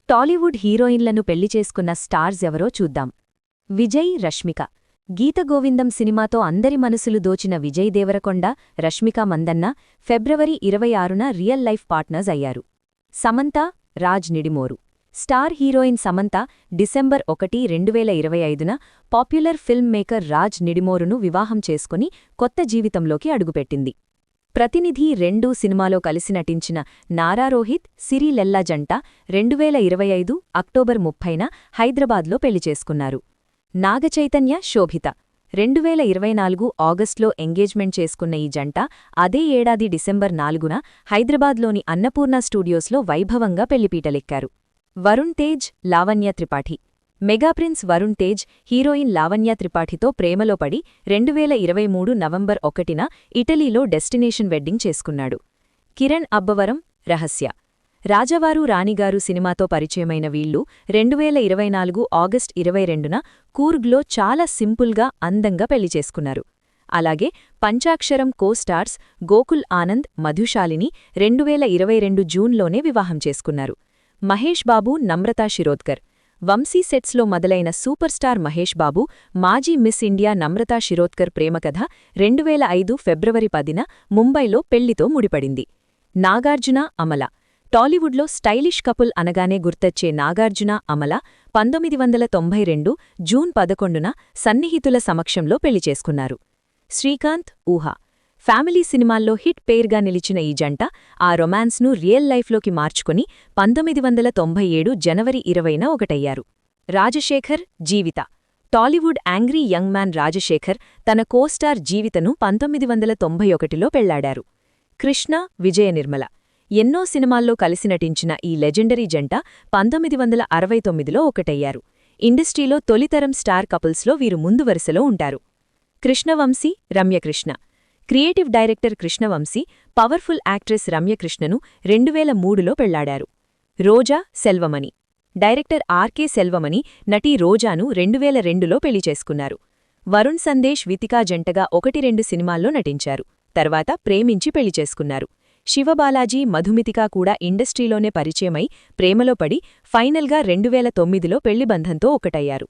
టాలీవుడ్ హీరోయిన్లను పెళ్లి చేసుకున్న స్టార్స్ ఎవరో చూద్దాం. విజయ్, రష్మిక. గీతగోవిందం సినిమాతో అందరి మనసులు దోచిన విజయ్ దేవరకొండ, రష్మిక మందన్న ఫిబ్రవరి 26న రియల్ లైఫ్ పార్ట్నర్స్ అయ్యారు. Samantha, Raj Nidimoru. Star heroine Samantha December 1, 2025న పాపులర్ ఫిల్మ్ మేకర్ రాజ్ నిడిమోరును వివాహం చేసుకుని కొత్త జీవితంలోకి అడుగుపెట్టింది. ప్రతినిధి 2 సినిమాలో కలిసి నటించిన నారా రోహిత్, సిరి లెల్లా జంట 2025 అక్టోబర్ 30న హైదరాబాద్లో పెళ్లి చేసుకున్నారు. నాగచైతన్య, శోభిత. 2024 ఆగస్టులో ఎంగేజ్మెంట్ చేసుకున్న ఈ జంట అదే ఏడాది డిసెంబర్ 4న హైదరాబాద్లోని అన్నపూర్ణ స్టూడియోస్లో వైభవంగా పెళ్లిపీటలెక్కారు. వరుణ్ తేజ్, లావణ్య త్రిపాఠి. మెగాప్రిన్స్ వరుణ్ తేజ్ హీరోయిన్ లావణ్య త్రిపాఠితో ప్రేమలో పడి 2023 నవంబర్ 1న ఇటలీలో డెస్టినేషన్ వెడ్డింగ్ చేసుకున్నాడు. కిరణ్ అబ్బవరం, రహస్య. రాజావారు రాణిగారు సినిమాతో పరిచయమైన వీళ్లు 2024 ఆగస్ట్ 22న కూర్గ్లో చాలా సింపుల్గా, అందంగా పెళ్లి చేసుకున్నారు. అలాగే పంచాక్షరం కో-స్టార్స్ గోకుల్ ఆనంద్, మధుశాలిని 2022 జూన్లోనే వివాహం చేసుకున్నారు. మహేష్ బాబు, నమ్రతా శిరోద్కర్. వంశీ సెట్స్లో మొదలైన సూపర్ స్టార్ మహేష్ బాబు, మాజీ మిస్ ఇండియా నమ్రతా శిరోద్కర్ ప్రేమకథ 2005 ఫిబ్రవరి 10న ముంబైలో పెళ్లితో ముడిపడింది. నాగార్జున, అమల. టాలీవుడ్లో స్టైలిష్ కపుల్ అనగానే గుర్తొచ్చే నాగార్జున, అమల 1992 జూన్ 11న సన్నిహితుల సమక్షంలో పెళ్లి చేసుకున్నారు. శ్రీకాంత్, ఊహ. ఫ్యామిలీ సినిమాల్లో హిట్ పేర్గా నిలిచిన ఈ జంట ఆ రొమాన్స్ను రియల్ లైఫ్లోకి మార్చుకుని 1997 జనవరి 20న ఒకటయ్యారు. Rajasekhar, Jeevitha. Tollywood angry young man Rajasekhar తన కోస్టార్ జీవితను 1991లో పెళ్లాడారు. కృష్ణ, విజయ నిర్మల. ఎన్నో సినిమాల్లో కలిసి నటించిన ఈ లెజెండరీ జంట 1969లో ఒకటయ్యారు. ఇండస్ట్రీలో తొలితరం స్టార్ కపుల్స్లో వీరు ముందు వరుసలో ఉంటారు. Krishna Vamsi, Ramya Krishna. Creative director Krishna Vamsi powerful actress రమ్యకృష్ణను 2003లో పెళ్లాడారు. రోజా, సెల్వమణి. డైరెక్టర్ ఆర్కే సెల్వమణి నటి రోజాను 2002లో పెళ్లి చేసుకున్నారు. వరుణ్ సందేశ్, వితికా జంటగా 1-2 సినిమాల్లో నటించారు. తర్వాత ప్రేమించి పెళ్లి చేసుకున్నారు. శివబాలాజీ, మధుమితికా కూడా ఇండస్ట్రీలోనే పరిచయమై ప్రేమలో పడి ఫైనల్గా 2009లో పెళ్లిబంధంతో ఒకటయ్యారు.